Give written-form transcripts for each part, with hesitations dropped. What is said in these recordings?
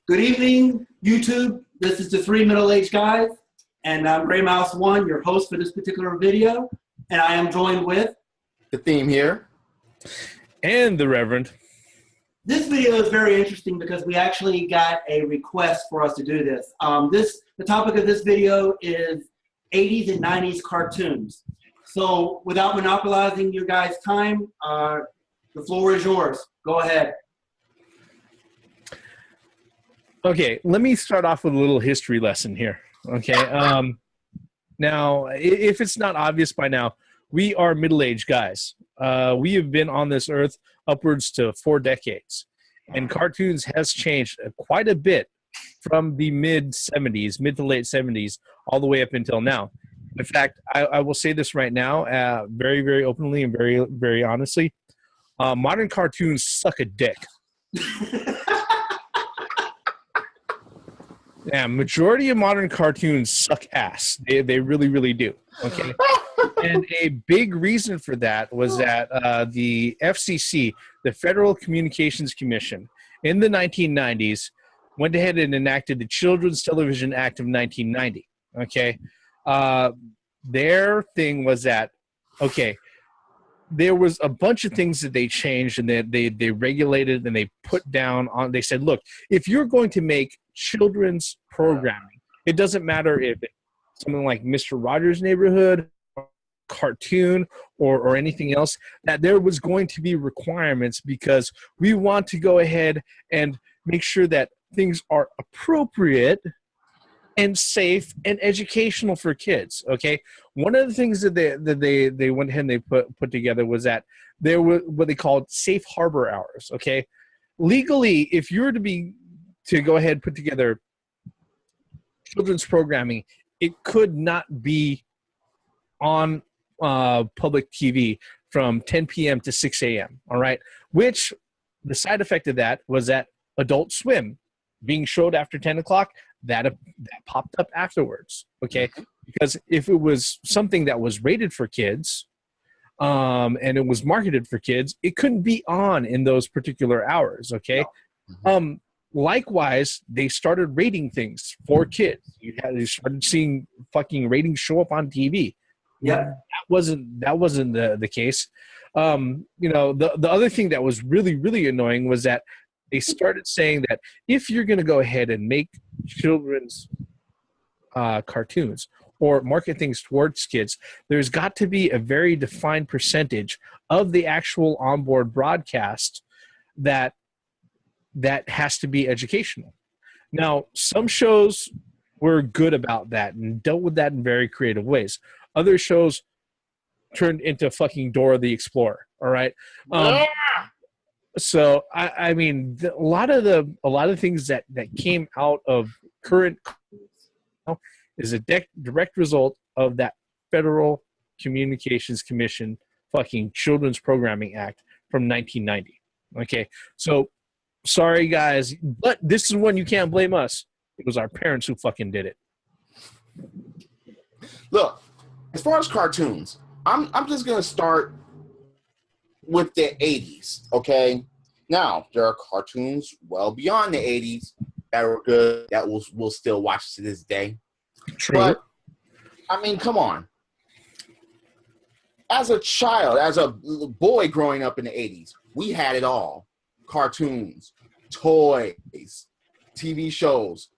Good evening, YouTube. This is the Three Middle-Aged Guys, and I'm Gray Mouse One, your host for this particular video, and I am joined with the theme here and the Reverend. This video is very interesting because we actually got a request for us to do this. The topic of this video is 80s and 90s cartoons. So without monopolizing your guys' time, the floor is yours. Go ahead. Okay, let me start off with a little history lesson here. Okay, now, if it's not obvious by now, we are middle-aged guys. We have been on this earth upwards to 4 decades, and cartoons has changed quite a bit from the mid-70s, mid to late 70s, all the way up until now. In fact, I will say this right now, very, very openly and very, very honestly. Modern cartoons suck a dick. Yeah, majority of modern cartoons suck ass. They really, really do. Okay, and a big reason for that was that the FCC, the Federal Communications Commission, in the 1990s, went ahead and enacted the Children's Television Act of 1990. Okay, their thing was that there was a bunch of things that they changed and they regulated and they put down on. They said, look, if you're going to make children's programming, it doesn't matter if it's something like Mr. Rogers' Neighborhood, cartoon, or anything else, that there was going to be requirements because we want to go ahead and make sure that things are appropriate and safe and educational for kids. Okay, one of the things that they went ahead and they put together was that there were what they called safe harbor hours. Okay, legally, if you were to go ahead and put together children's programming, it could not be on public TV from 10 p.m. to 6 a.m. All right, which the side effect of that was that Adult Swim being showed after 10 o'clock, that popped up afterwards. Okay, because if it was something that was rated for kids, and it was marketed for kids, it couldn't be on in those particular hours. Okay. Likewise, they started rating things for kids. You started seeing fucking ratings show up on TV. Yeah, that wasn't the case. The other thing that was really, really annoying was that they started saying that if you're going to go ahead and make children's cartoons or market things towards kids, there's got to be a very defined percentage of the actual onboard broadcast that has to be educational. Now, some shows were good about that and dealt with that in very creative ways. Other shows turned into fucking Dora the Explorer. All right. So I mean, a lot of the things that came out of current is a direct result of that Federal Communications Commission fucking Children's Programming Act from 1990. Okay, so sorry guys, but this is one you can't blame us. It was our parents who fucking did it. Look, as far as cartoons, I'm just gonna start with the 80s, okay? Now, there are cartoons well beyond the 80s that were good, that we'll still watch to this day. True. But, I mean, come on. As a child, as a boy growing up in the 80s, we had it all. Cartoons, toys, TV shows,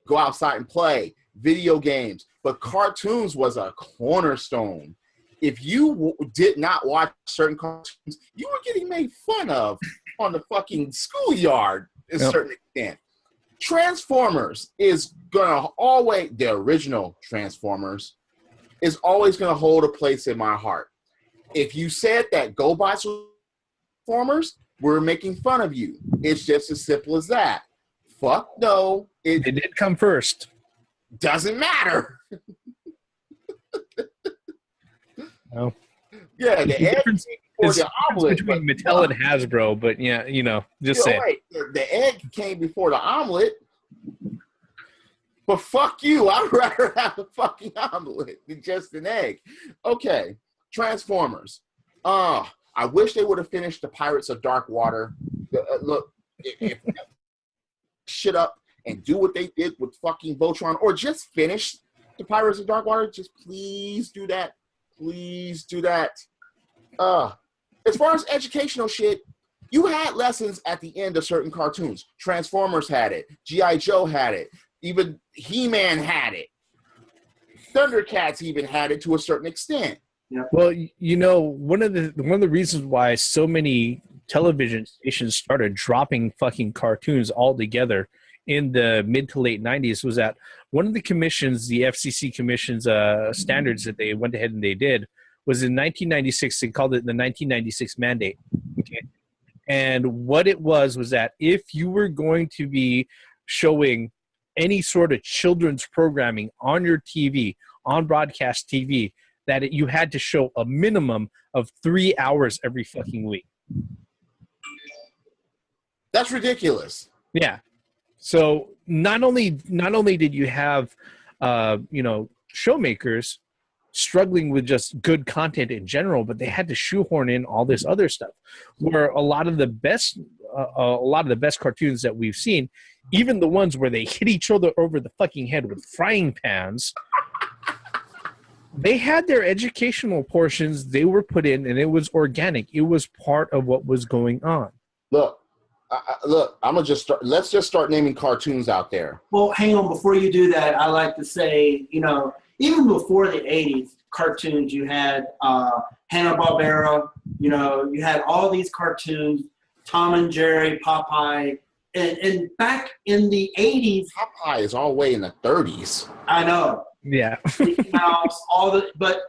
go outside and play, video games. But cartoons was a cornerstone. If you did not watch certain cartoons, you were getting made fun of on the fucking schoolyard to a certain extent. Transformers is gonna always, the original Transformers, is always gonna hold a place in my heart. If you said that GoBots were Transformers, we're making fun of you. It's just as simple as that. Fuck no. They did come first. Doesn't matter. No. Yeah, the egg came before the omelet. Between Mattel and Hasbro, but yeah, just saying. Right. The egg came before the omelet. But fuck you. I'd rather have a fucking omelet than just an egg. Okay. Transformers. I wish they would have finished the Pirates of Dark Water. Look, if shit up and do what they did with fucking Voltron, or just finish the Pirates of Dark Water. Just please do that. Please do that. As far as educational shit, you had lessons at the end of certain cartoons. Transformers had it. G.I. Joe had it. Even He-Man had it. Thundercats even had it to a certain extent. Yeah. Well, you know, one of the reasons why so many television stations started dropping fucking cartoons altogether in the mid to late 90s was that one of the commissions, the FCC commission's standards that they went ahead and they did was in 1996. They called it the 1996 mandate. Okay. And what it was that if you were going to be showing any sort of children's programming on your TV, on broadcast TV, that you had to show a minimum of 3 hours every fucking week. That's ridiculous. Yeah. So not only did you have, showmakers struggling with just good content in general, but they had to shoehorn in all this other stuff. Where a lot of the best cartoons that we've seen, even the ones where they hit each other over the fucking head with frying pans, they had their educational portions. They were put in, and it was organic. It was part of what was going on. Look, let's just start naming cartoons out there. Well, hang on. Before you do that, I like to say, even before the 80s cartoons, you had Hanna-Barbera, you had all these cartoons, Tom and Jerry, Popeye, and back in the 80s. Popeye is all the way in the 30s. I know. Yeah. Mickey Mouse, but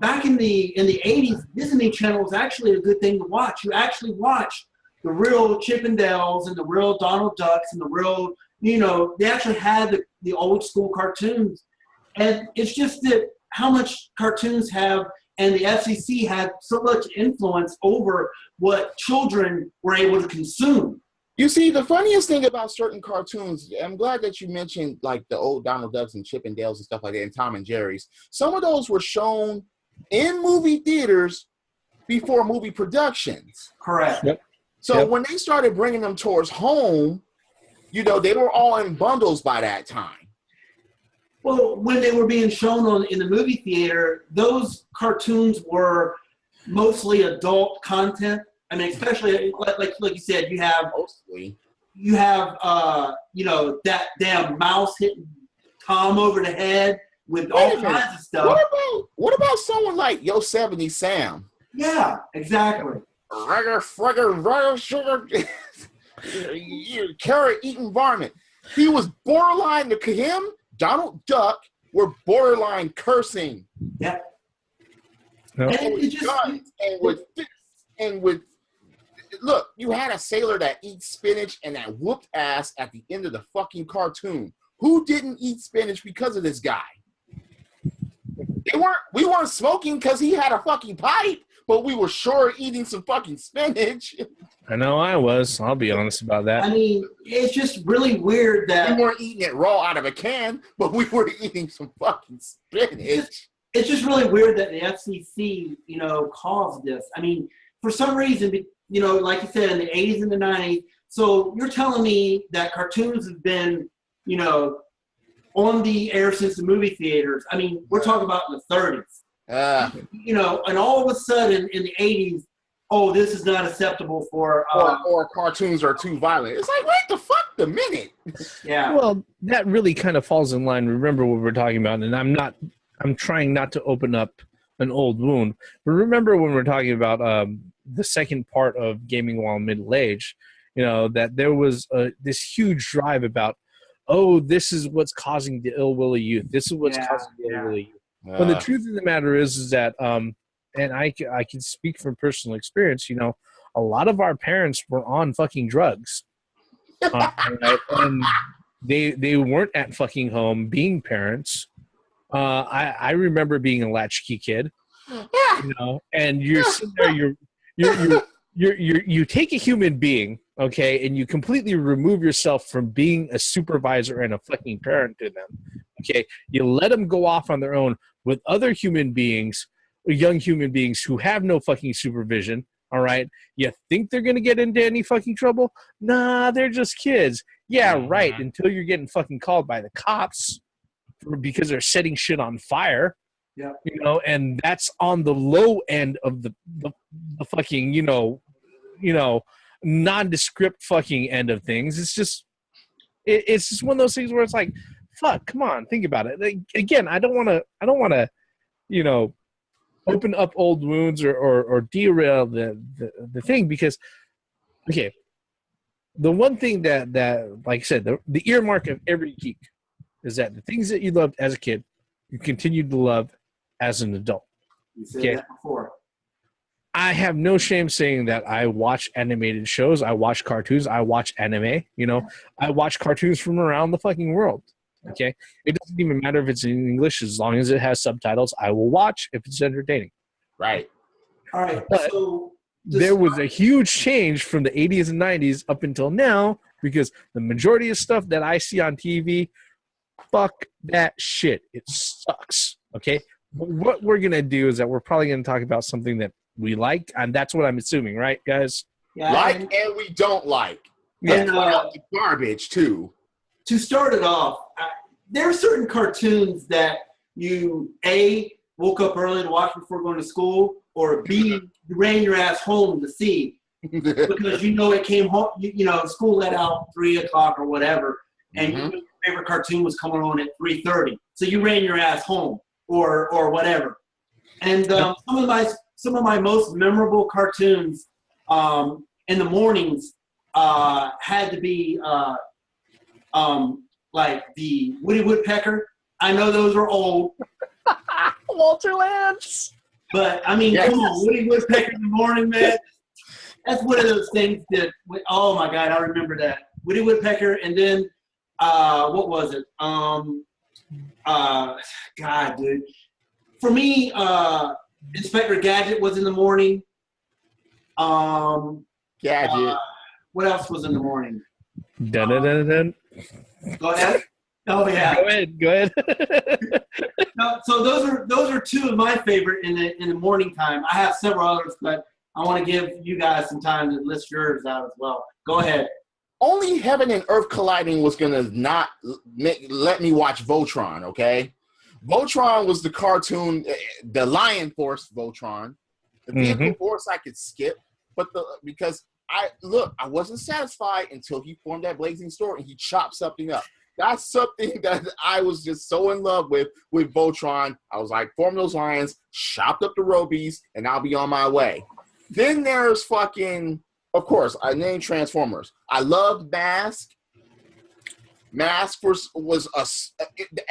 back in the 80s, Disney Channel was actually a good thing to watch. You actually watched the real Chippendales and the real Donald Ducks and the real, they actually had the old school cartoons. And it's just that how much cartoons have, and the FCC had so much influence over what children were able to consume. You see, the funniest thing about certain cartoons, I'm glad that you mentioned like the old Donald Ducks and Chippendales and stuff like that, and Tom and Jerry's. Some of those were shown in movie theaters before movie productions. Correct. Yep. So when they started bringing them towards home, they were all in bundles by that time. Well, when they were being shown in the movie theater, those cartoons were mostly adult content. I mean, especially like you said, you have that damn mouse hitting Tom over the head with all kinds of stuff. What about someone like Yosemite Sam? Yeah, exactly. Sugar, carrot eating varmint. He was borderline. Him, Donald Duck, were borderline cursing. Yeah. No. And with look, you had a sailor that eats spinach and that whooped ass at the end of the fucking cartoon. Who didn't eat spinach because of this guy? We weren't smoking because he had a fucking pipe, but we were sure eating some fucking spinach. I know I was. I'll be honest about that. I mean, it's just really weird that we weren't eating it raw out of a can, but we were eating some fucking spinach. It's just really weird that the FCC, caused this. I mean, for some reason, like you said, in the 80s and the 90s. So you're telling me that cartoons have been, on the air since the movie theaters. I mean, we're talking about in the 30s. And all of a sudden in the 80s, this is not acceptable for... or cartoons are too violent. It's like, wait the fuck the minute. Yeah. Well, that really kind of falls in line. Remember what we're talking about, and I'm trying not to open up an old wound. But remember when we're talking about the second part of Gaming While Middle Age, that there was this huge drive about, this is what's causing the ill will of youth. This is what's causing the ill will of youth. But the truth of the matter is that, and I can speak from personal experience, a lot of our parents were on fucking drugs. And they weren't at fucking home being parents. I remember being a latchkey kid, and you're sitting there, you take a human being, okay, and you completely remove yourself from being a supervisor and a fucking parent to them, okay? You let them go off on their own with other human beings, young human beings who have no fucking supervision, All right. You think they're going to get into any fucking trouble? Nah, they're just kids. Yeah, right. Until you're getting fucking called by the cops because they're setting shit on fire. Yeah. You know, and that's on the low end of the fucking, you know, nondescript fucking end of things. It's just one of those things where it's like, fuck, come on, think about it. Like, again, I don't want to, you know, open up old wounds or derail the thing, because, okay, the one thing that like I said, the earmark of every geek is that the things that you loved as a kid, you continue to love as an adult. You said that before. I have no shame saying that I watch animated shows, I watch cartoons, I watch anime, you know, I watch cartoons from around the fucking world. Okay? It doesn't even matter if it's in English, as long as it has subtitles, I will watch if it's entertaining. Right. All right. But so there was a huge change from the 80s and 90s up until now, because the majority of stuff that I see on TV, fuck that shit. It sucks. Okay? What we're going to do is that we're probably going to talk about something that we like, and that's what I'm assuming, right, guys? Yeah, and we don't like. Yeah. And the garbage, too. To start it off, there are certain cartoons that you, A, woke up early to watch before going to school, or B, you ran your ass home to see because you know it came home, you know, school let out 3 o'clock or whatever, and you knew your favorite cartoon was coming on at 3:30. So you ran your ass home or whatever. And some of my most memorable cartoons in the mornings had to be like the Woody Woodpecker. I know those are old. Walter Lantz. But, I mean, come on, Woody Woodpecker in the morning, man. That's one of those things that, oh, my God, I remember that. Woody Woodpecker, and then, what was it? God, dude. For me, Inspector Gadget was in the morning. Gadget. What else was in the morning? Dun-dun-dun-dun. Go ahead. Oh yeah. Go ahead. No, so those are two of my favorite in the morning time. I have several others, but I want to give you guys some time to list yours out as well. Go ahead. Only Heaven and Earth Colliding was gonna not let me watch Voltron. Okay, Voltron was the cartoon, the Lion Force Voltron. The Vehicle Force I could skip, but because I wasn't satisfied until he formed that blazing sword and he chopped something up. That's something that I was just so in love with Voltron. I was like, form those lions, chopped up the Robies, and I'll be on my way. Then there's fucking, of course, I named Transformers. I loved Mask. Mask was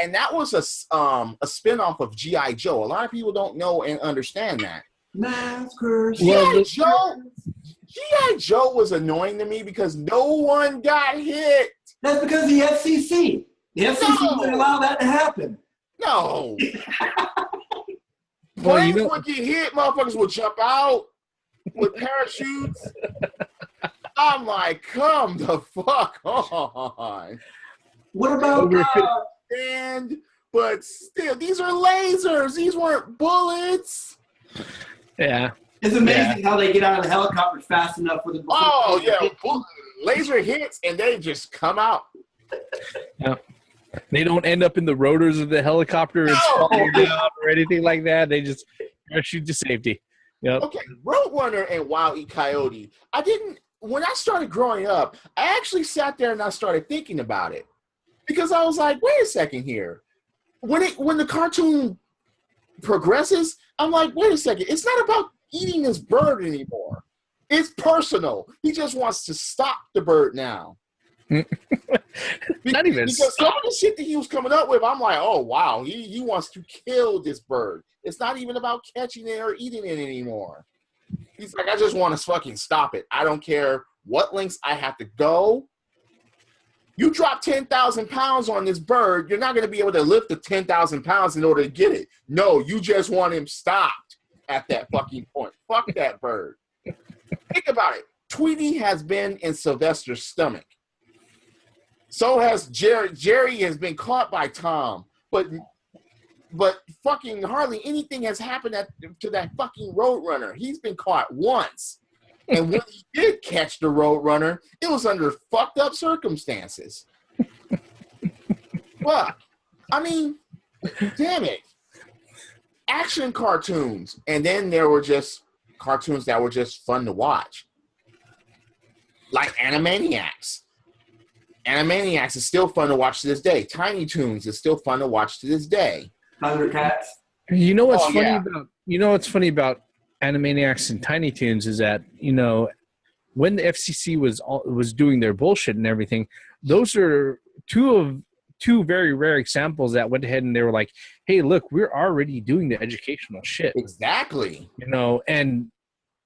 and that was a spinoff of G.I. Joe. A lot of people don't know and understand that. Maskers. G.I. Joe was annoying to me because no one got hit. That's because the FCC. The FCC wouldn't allow that to happen. No. Well, Planes would get hit. Motherfuckers would jump out with parachutes. I'm like, come the fuck on. What about but still, these are lasers. These weren't bullets. Yeah. It's amazing how they get out of the helicopter fast enough with the. Oh yeah, laser hits and they just come out. Yeah. They don't end up in the rotors of the helicopter and falling down or anything like that. They just parachute to safety. Yep. Okay, Roadrunner and Wile E. Coyote. When I started growing up, I actually sat there and I started thinking about it. Because I was like, wait a second here. When the cartoon progresses, I'm like, wait a second. It's not about eating this bird anymore. It's personal. He just wants to stop the bird now. Not even because some of the shit that he was coming up with, I'm like, oh wow, he wants to kill this bird. It's not even about catching it or eating it anymore. He's like, I just want to fucking stop it. I don't care what lengths I have to go. You drop 10,000 pounds on this bird, you're not going to be able to lift the 10,000 pounds in order to get it. No, you just want him stopped at that fucking point. Fuck that bird. Think about it. Tweety has been in Sylvester's stomach. So has Jerry. Jerry has been caught by Tom. But fucking hardly anything has happened to that fucking Roadrunner. He's been caught once. And when he did catch the Roadrunner, it was under fucked up circumstances. Fuck. I mean, damn it. Action cartoons. And then there were just cartoons that were just fun to watch. Like Animaniacs. Animaniacs is still fun to watch to this day. Tiny Toons is still fun to watch to this day. Thundercats. You know what's what's funny about Animaniacs and Tiny Toons is that, when the FCC was doing their bullshit and everything, those are two very rare examples that went ahead and they were like, hey, look, we're already doing the educational shit. Exactly. And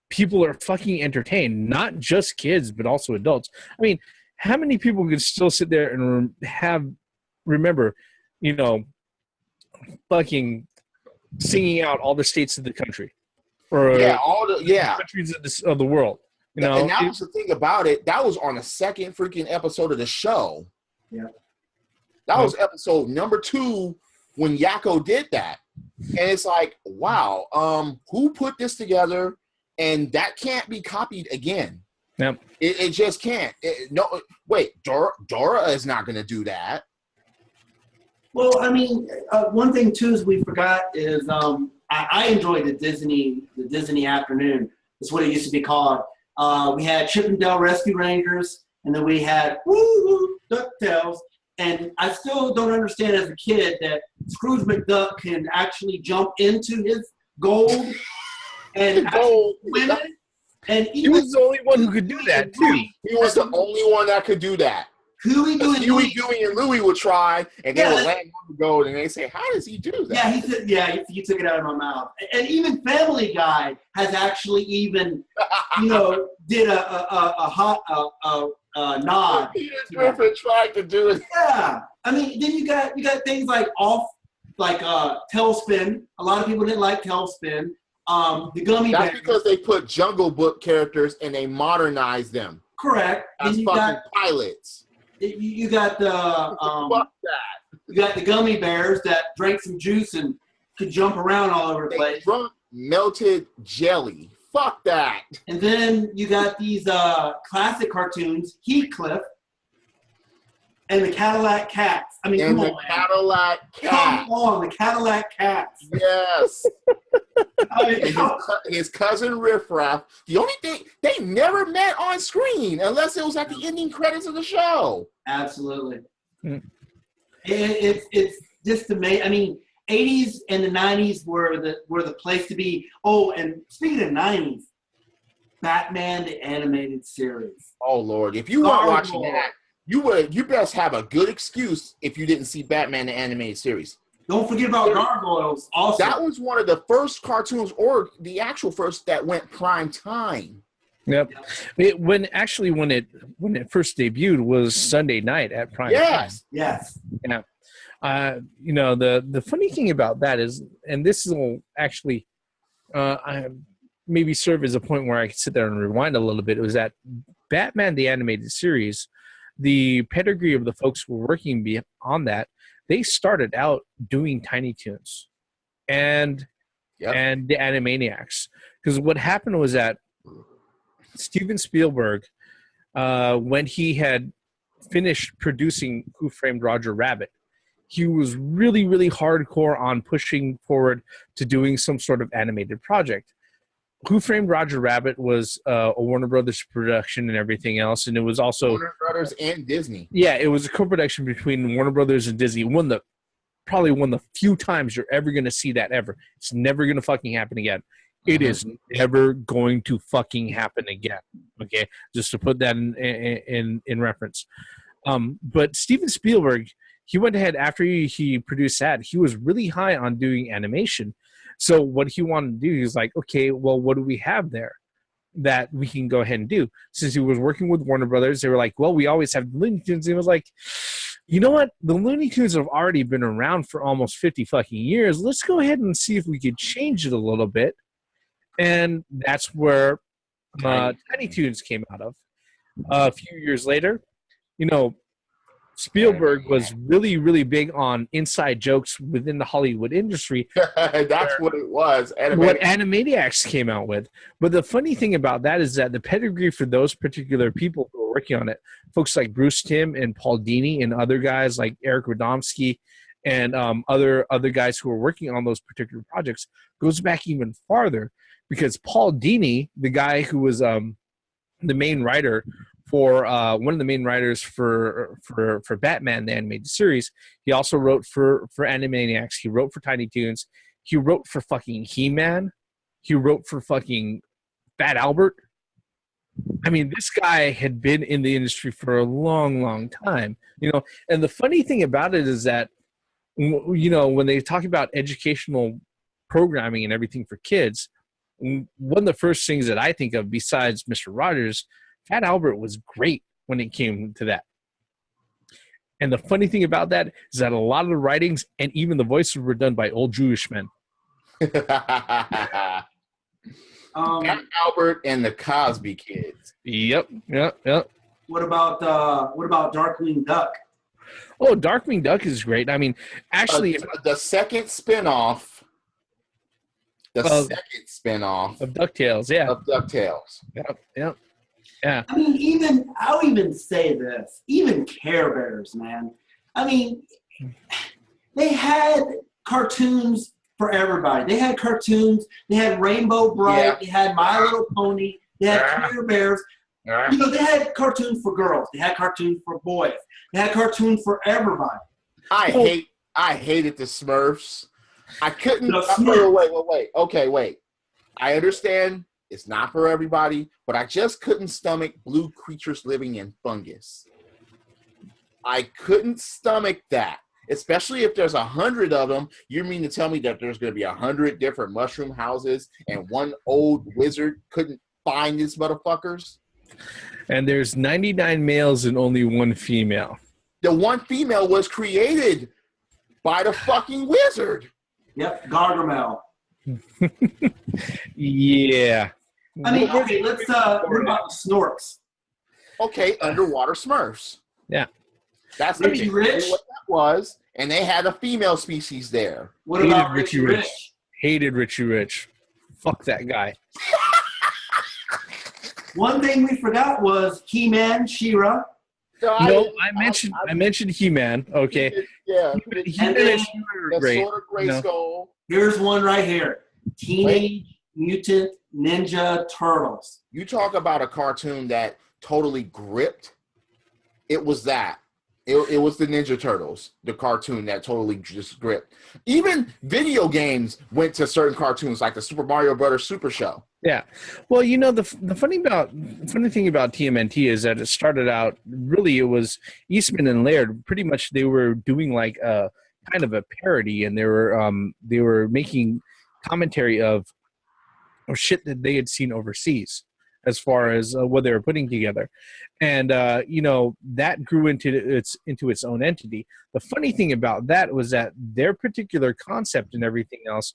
people are fucking entertained, not just kids, but also adults. I mean, how many people could still sit there and remember, fucking singing out all the states of the country, or all the countries of the world? And that was the thing about it. That was on the second freaking episode of the show. Yeah, that was episode number 2 when Yakko did that, and it's like, wow, who put this together? And that can't be copied again. Yep. It just can't. Dora is not going to do that. Well, I mean, one thing too is we forgot is I enjoyed the Disney afternoon. That's what it used to be called. We had Chip and Dale Rescue Rangers, and then we had DuckTales. And I still don't understand as a kid that Scrooge McDuck can actually jump into his gold and swim it. And he was the only one who could do that too. He was the only one that could do that. Huey, Dewey, and Louie would try, and they would land on the gold, and they say, "How does he do that?" Yeah, he took it out of my mouth. And even Family Guy has actually even, did a nod. Peter Griffin tried to do it. Yeah, I mean, then you got things like Tailspin. A lot of people didn't like Tailspin. The Gummy Bears. That's because they put Jungle Book characters and they modernized them. Correct. As fucking pilots. You got the fuck that. You got the Gummy Bears that drank some juice and could jump around all over the place. Drunk melted jelly. Fuck that. And then you got these classic cartoons, Heathcliff and the Cadillac Cats. I mean, and the Cadillac Cats. Come on, the Cadillac Cats. Yes. I mean, his cousin Riff Raff. The only thing, they never met on screen unless it was at the ending credits of the show. Absolutely. It's just amazing. I mean, 80s and the 90s were the place to be. Oh, and speaking of 90s, Batman the Animated Series. Oh Lord, if you weren't watching that, you best have a good excuse if you didn't see Batman the Animated Series. Don't forget about Gargoyles. Also, that was one of the first cartoons, or the actual first, that went prime time. Yep. When it first debuted was Sunday night at prime time. Yes. Yeah. The funny thing about that is, and this will actually maybe serve as a point where I could sit there and rewind a little bit, was that Batman the Animated Series, the pedigree of the folks who were working on that, they started out doing Tiny Toons and the Animaniacs. Because what happened was that Steven Spielberg, when he had finished producing Who Framed Roger Rabbit, he was really, really hardcore on pushing forward to doing some sort of animated project. Who Framed Roger Rabbit was a Warner Brothers production and everything else, and it was also Warner Brothers and Disney. Yeah, it was a co-production between Warner Brothers and Disney. Probably one of the few times you're ever going to see that ever. It's never going to fucking happen again. It is never going to fucking happen again. Okay, just to put that in reference. But Steven Spielberg, he went ahead after he produced that. He was really high on doing animation. So what he wanted to do, he was like, okay, well, what do we have there that we can go ahead and do? Since he was working with Warner Brothers, they were like, well, we always have Looney Tunes. And he was like, you know what? The Looney Tunes have already been around for almost 50 fucking years. Let's go ahead and see if we could change it a little bit. And that's where Tiny Toons came out of. A few years later, Spielberg was really, really big on inside jokes within the Hollywood industry. That's what it was. What Animaniacs came out with. But the funny thing about that is that the pedigree for those particular people who were working on it, folks like Bruce Timm and Paul Dini and other guys like Eric Radomski and other guys who were working on those particular projects, goes back even farther, because Paul Dini, the guy who was the main writer for one of the main writers for Batman, the animated series, he also wrote for Animaniacs. He wrote for Tiny Toons. He wrote for fucking He-Man. He wrote for fucking Fat Albert. I mean, this guy had been in the industry for a long, long time, you know. And the funny thing about it is that, you know, when they talk about educational programming and everything for kids, one of the first things that I think of, besides Mr. Rogers, Fat Albert was great when it came to that. And the funny thing about that is that a lot of the writings and even the voices were done by old Jewish men. Fat Albert and the Cosby Kids. Yep. What about Darkwing Duck? Oh, Darkwing Duck is great. I mean, actually, the second spinoff. Of DuckTales, yeah. Of DuckTales. Yep. Yeah. I mean, I'll even say this, even Care Bears, man. I mean, they had cartoons for everybody. They had cartoons. They had Rainbow Bright. Yeah. They had My Little Pony. They had Care Bears. You know, they had cartoons for girls. They had cartoons for boys. They had cartoons for everybody. I hated the Smurfs. I couldn't. Wait. Okay, wait. I understand it's not for everybody, but I just couldn't stomach blue creatures living in fungus. I couldn't stomach that, especially if there's 100 of them. You mean to tell me that there's going to be 100 different mushroom houses and one old wizard couldn't find these motherfuckers? And there's 99 males and only one female. The one female was created by the fucking wizard. Yep, Gargamel. Yeah. I mean, okay, what about the Snorks? Okay, underwater Smurfs. Yeah. That's Richie Rich. What that was, and they had a female species there. What about Richie Rich? Hated Richie Rich. Fuck that guy. One thing we forgot was He-Man, She-Ra. No, I mentioned He-Man. Okay. Yeah. He-Man and She-Ra were great. Sword of Grayskull. Here's one right here. Teenage Mutant Ninja Turtles. You talk about a cartoon that totally gripped. It was that. It was the Ninja Turtles, the cartoon that totally just gripped. Even video games went to certain cartoons, like the Super Mario Brothers Super Show. Yeah. Well, you know, the funny thing about TMNT is that it started out, really, it was Eastman and Laird. Pretty much they were doing like a kind of a parody, and they were making commentary of shit that they had seen overseas, as far as what they were putting together. And, you know, that grew into its own entity. The funny thing about that was that their particular concept and everything else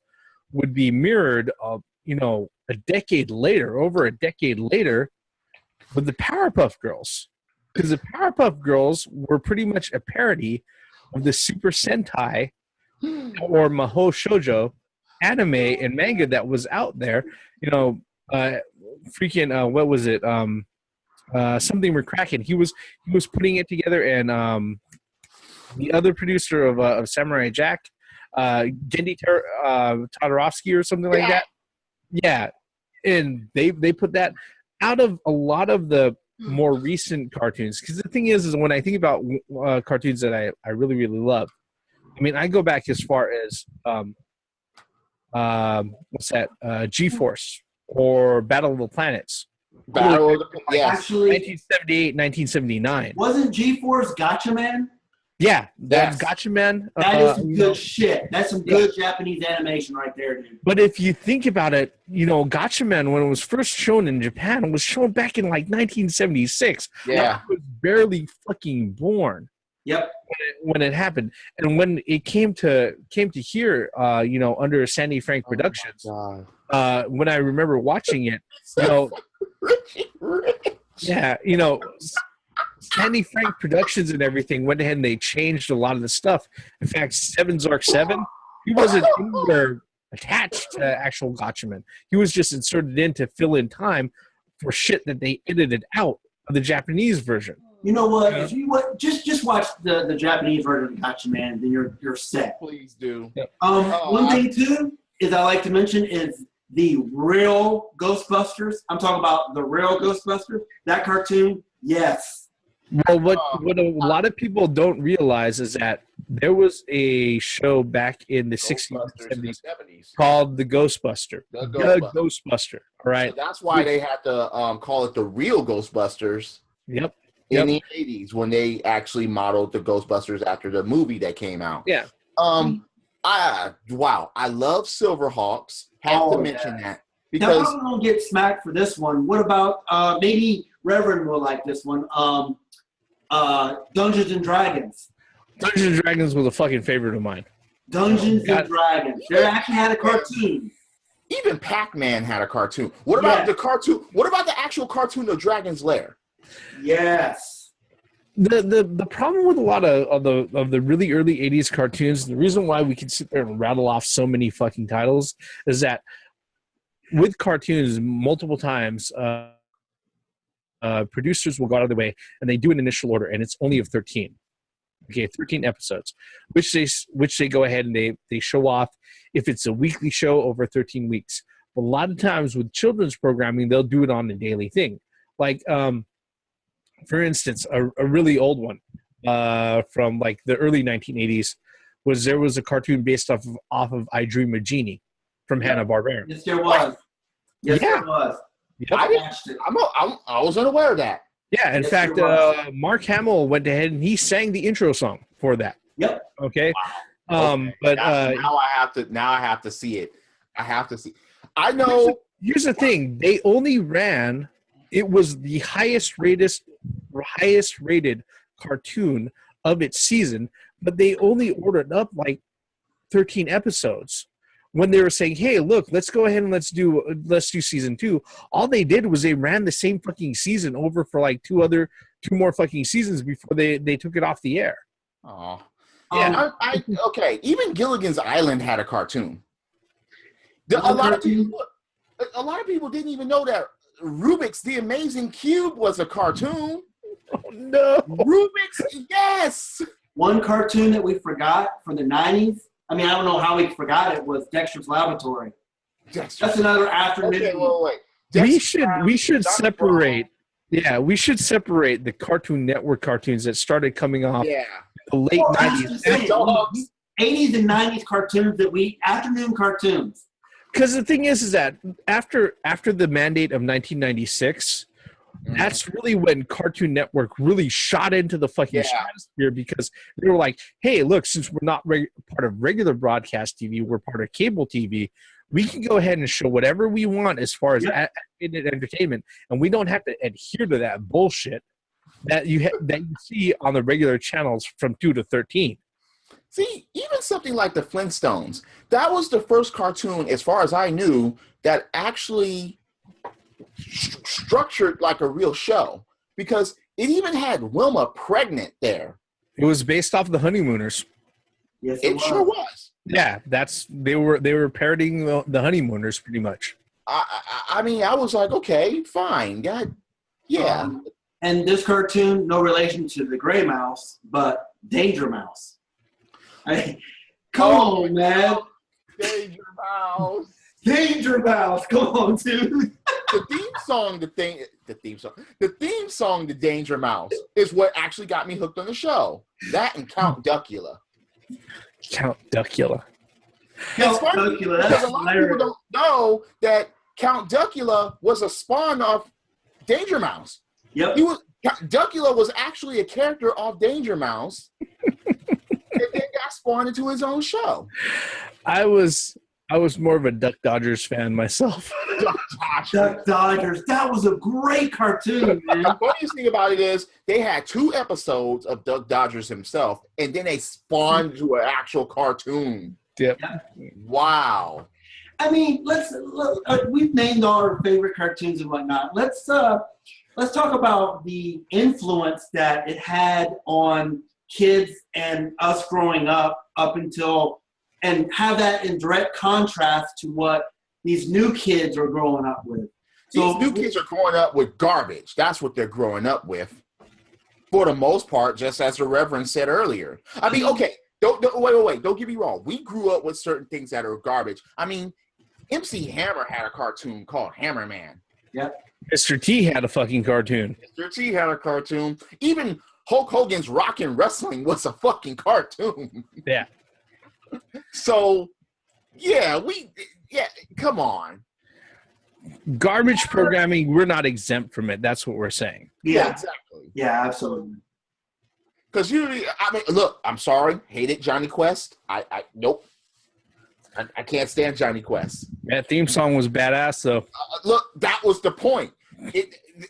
would be mirrored, you know, over a decade later, with the Powerpuff Girls. Because the Powerpuff Girls were pretty much a parody of the Super Sentai or Mahou Shoujo anime and manga that was out there. You know, what was it? Something McCracken. He was putting it together, and the other producer of Samurai Jack, Gendy Todorovsky or something like that. Yeah, and they put that out of a lot of the more recent cartoons. Because the thing is when I think about cartoons that I really, really love, I mean, I go back as far as what's that? G-Force or Battle of the Planets. Actually, 1978, 1979. Wasn't G-Force Gotcha Man? Yeah, that's Gotcha Man. That is some good shit. That's some good Japanese animation right there, dude. But if you think about it, you know, Gotcha Man, when it was first shown in Japan, it was shown back in like 1976. Yeah. I was barely fucking born. Yep. When it happened, and when it came to here, you know, under Sandy Frank Productions, when I remember watching it, you know, yeah, you know, Annie Frank Productions and everything went ahead and they changed a lot of the stuff. In fact, Seven Zark 7, he wasn't anywhere attached to actual Gotchaman. He was just inserted in to fill in time for shit that they edited out of the Japanese version. You know what? If you just watch the Japanese version of Gotchaman, then you're set. Please do. One thing too is I like to mention is the real Ghostbusters. I'm talking about the real Ghostbusters. That cartoon, yes. Well, what a lot of people don't realize is that there was a show back in the 60s and 70s called The Ghostbuster. The Ghostbuster. All right. So that's why they had to call it the real Ghostbusters. Yep. In the 80s when they actually modeled the Ghostbusters after the movie that came out. Yeah. I love Silverhawks. Have to mention that. Because now, I don't get smacked for this one. What about maybe Reverend will like this one? Dungeons and Dragons. Dungeons and Dragons was a fucking favorite of mine. Dungeons and Dragons. They actually had a cartoon. Even Pac-Man had a cartoon. What about the cartoon? What about the actual cartoon of Dragon's Lair? Yes. The problem with a lot of the really early 80s cartoons, the reason why we can sit there and rattle off so many fucking titles is that with cartoons multiple times producers will go out of the way and they do an initial order and it's only of 13. Okay, 13 episodes, which they go ahead and they show off if it's a weekly show over 13 weeks. But a lot of times with children's programming, they'll do it on a daily thing. Like for instance, a really old one from like the early 1980s there was a cartoon based off of I Dream of Jeannie from Hanna-Barbera. Yes, there was. Yes, there was. Yep. I was unaware of that. Yeah, in fact, Mark Hamill went ahead and he sang the intro song for that. Yep. Okay. Wow. But now I have to see it. I have to see. I know. Here's the thing: they only ran. It was the highest rated cartoon of its season, but they only ordered up like 13 episodes. When they were saying, "Hey, look, let's go ahead and let's do season 2," all they did was they ran the same fucking season over for like two more fucking seasons before they took it off the air. Oh, yeah. Okay. Even Gilligan's Island had a cartoon. A lot of people didn't even know that Rubik's The Amazing Cube was a cartoon. Oh no, Rubik's, yes. One cartoon that we forgot from the 90s. I mean, I don't know how we forgot it, was Dexter's Laboratory. That's another afternoon. Okay, wait. We should separate. Yeah, we should separate the Cartoon Network cartoons that started coming off in the late 90s. 80s and 90s cartoons afternoon cartoons. Because the thing is that after the mandate of 1996, that's really when Cartoon Network really shot into the fucking stratosphere, because they were like, hey, look, since we're not part of regular broadcast TV, we're part of cable TV, we can go ahead and show whatever we want as far as entertainment, and we don't have to adhere to that bullshit that you see on the regular channels from 2 to 13. See, even something like the Flintstones, that was the first cartoon, as far as I knew, that actually structured like a real show, because it even had Wilma pregnant there. It was based off of the Honeymooners. Yes, it sure was. Yeah, they were parodying the Honeymooners pretty much. I mean, I was like, okay, fine, God, yeah. And this cartoon, no relation to the Gray Mouse, but Danger Mouse. Come on, man. Danger Mouse. Danger Mouse. Come on, dude. The theme song, The Danger Mouse, is what actually got me hooked on the show. That and Count Duckula. Count Duckula. It's funny because a lot of people don't know that Count Duckula was a spawn of Danger Mouse. Yep. Duckula was actually a character of Danger Mouse, and then got spawned into his own show. I was more of a Duck Dodgers fan myself. Duck Dodgers. That was a great cartoon, man. The funniest thing about it is they had 2 episodes of Duck Dodgers himself, and then they spawned to an actual cartoon. Yep. Wow. I mean, we've named all our favorite cartoons and whatnot. let's talk about the influence that it had on kids and us growing up until, and have that in direct contrast to what these new kids are growing up with. So these new kids are growing up with garbage. That's what they're growing up with, for the most part. Just as the Reverend said earlier. I mean, okay, wait. Don't get me wrong. We grew up with certain things that are garbage. I mean, MC Hammer had a cartoon called Hammer Man. Yep. Mr. T had a fucking cartoon. Mr. T had a cartoon. Even Hulk Hogan's Rockin' Wrestling was a fucking cartoon. Yeah. So, yeah, come on. Garbage programming, we're not exempt from it. That's what we're saying. Yeah, exactly. Yeah, absolutely. Because look, I'm sorry, hated Johnny Quest. Nope. I can't stand Johnny Quest. That theme song was badass, though. Look, that was the point.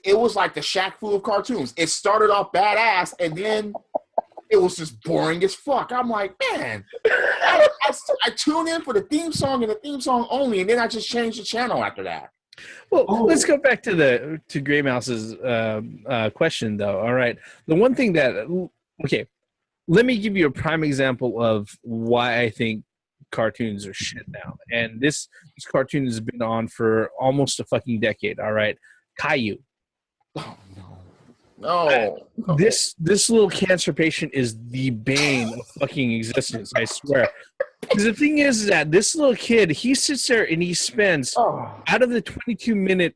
It was like the Shaq Fu of cartoons. It started off badass, and then it was just boring as fuck. I'm like, man, I tune in for the theme song and the theme song only, and then I just changed the channel after that. Well, let's go back to Gray Mouse's question, though. All right, the one thing okay, let me give you a prime example of why I think cartoons are shit now. And this cartoon has been on for almost a fucking decade. All right, Caillou. Oh no. This little cancer patient is the bane of fucking existence, I swear. Because the thing is that this little kid, he sits there and he spends, out of the 22-minute,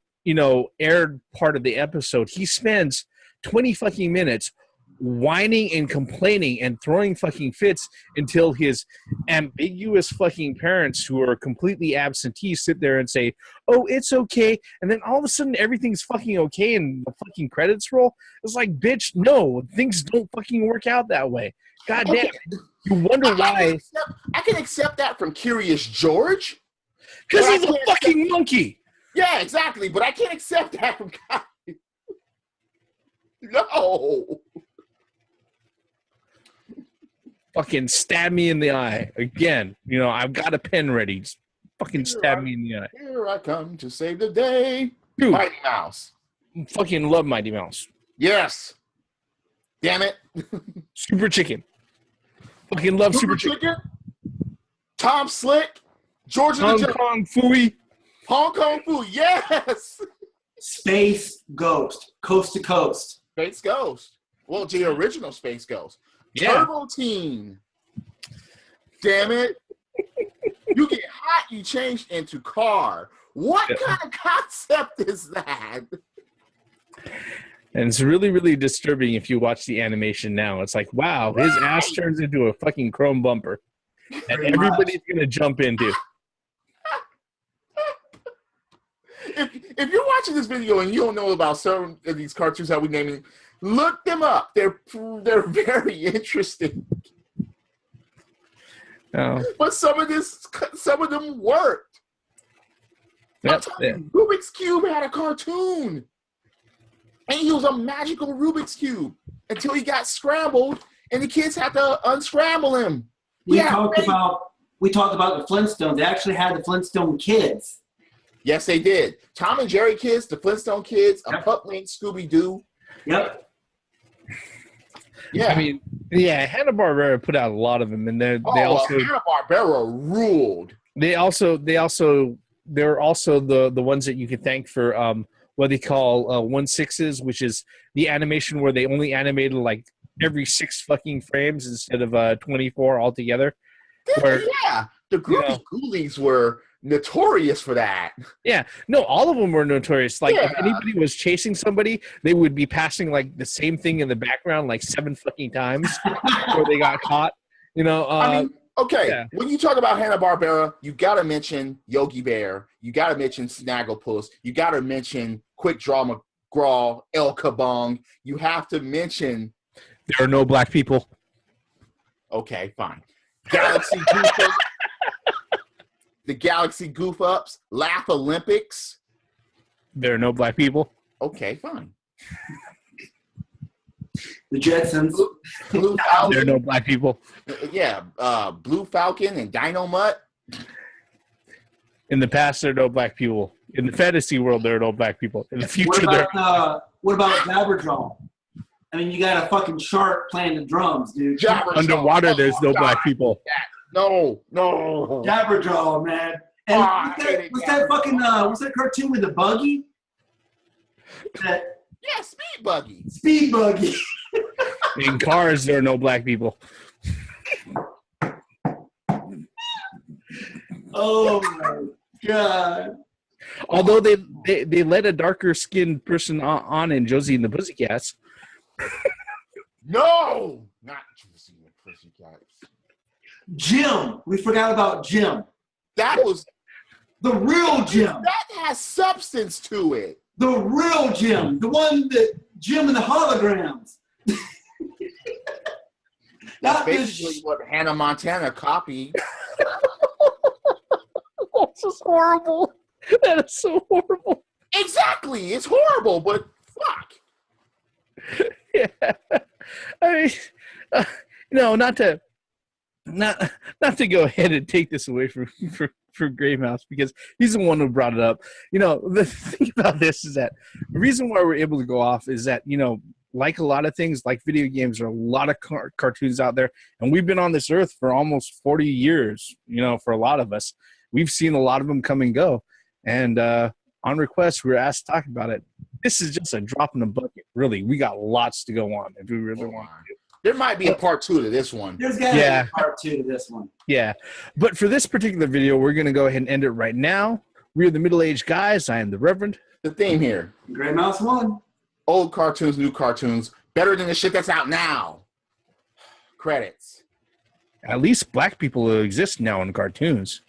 aired part of the episode, he spends 20 fucking minutes whining and complaining and throwing fucking fits until his ambiguous fucking parents, who are completely absentee, sit there and say, oh, it's okay. And then all of a sudden everything's fucking okay and the fucking credits roll. It's like, bitch, no, things don't fucking work out that way. God damn. You wonder why. I can accept that from Curious George. Because he's a fucking monkey. Yeah, exactly. But I can't accept that from Caillou. No. Fucking stab me in the eye. Again, I've got a pen ready. Just fucking stab me in the eye. Here I come to save the day. Dude, Mighty Mouse. Fucking love Mighty Mouse. Yes. Damn it. Super Chicken. Fucking love Super Chicken. Tom Slick. George Hong Kong Phooey. Hong Kong Phooey, yes. Space Ghost. Coast to Coast. Space Ghost. Well, the original Space Ghost. Yeah. Turbo Teen. Damn it. You get hot, you change into car. What kind of concept is that? And it's really, really disturbing if you watch the animation now. It's like, wow, his ass turns into a fucking chrome bumper. And everybody's going to jump into. If you're watching this video and you don't know about some of these cartoons, how we name them, look them up. They're very interesting. Oh. But some of them worked. Yep. Rubik's Cube had a cartoon. And he was a magical Rubik's Cube until he got scrambled and the kids had to unscramble him. We talked about the Flintstones. They actually had the Flintstone kids. Yes, they did. Tom and Jerry kids, the Flintstone kids, a pup named Scooby-Doo. Yep. Yeah. I mean, yeah, Hanna-Barbera put out a lot of them, and they also Hanna-Barbera ruled. They're also the ones that you can thank for what they call 1/6s, which is the animation where they only animated like every 6 fucking frames instead of 24 altogether. The Groovy Ghoulies were notorious for that. Yeah, no, all of them were notorious. Like if anybody was chasing somebody, they would be passing like the same thing in the background like 7 fucking times before they got caught. I mean, when you talk about Hanna-Barbera, you got to mention Yogi Bear. You got to mention Snagglepuss. You got to mention Quick Draw McGraw, El Kabong. You have to mention... There are no black people. Okay, fine. Galaxy Goof Ups. The Galaxy Goof Ups. Laugh Olympics. There are no black people. Okay, fine. The Jetsons. Blue Falcon. There are no black people. Yeah, Blue Falcon and Dino Mutt. In the past, there are no black people. In the fantasy world, there are no black people. In the future, what What about Jabberjaw? I mean, you got a fucking shark playing the drums, dude. Underwater, there's no black people. No. Jabberjaw, man. And what's that cartoon with the buggy? Yeah, Speed Buggy. Speed Buggy. In Cars, there are no black people. Oh my god. Although they let a darker skinned person on in Josie and the Pussycats. No, not Josie and the Pussycats. Jim. We forgot about Jim. That was the real Jim. That has substance to it. The real Jim. The one that Jim and the holograms. That's basically what Hannah Montana copied. That's just horrible. That is so horrible. Exactly. It's horrible, but fuck. Yeah. I mean, not to go ahead and take this away from Gray Mouse, because he's the one who brought it up. The thing about this is that the reason why we're able to go off is that, like a lot of things, like video games, there are a lot of cartoons out there, and we've been on this earth for almost 40 years. For a lot of us, we've seen a lot of them come and go, and on request, we were asked to talk about it. This is just a drop in the bucket. Really, we got lots to go on if we really want to. There might be a part 2 to this one. There's got to be a part 2 to this one. Yeah, but for this particular video, we're going to go ahead and end it right now. We are the middle-aged guys. I am the Reverend. The theme here. Gray Mouse 1. Old cartoons, new cartoons. Better than the shit that's out now. Credits. At least black people exist now in cartoons.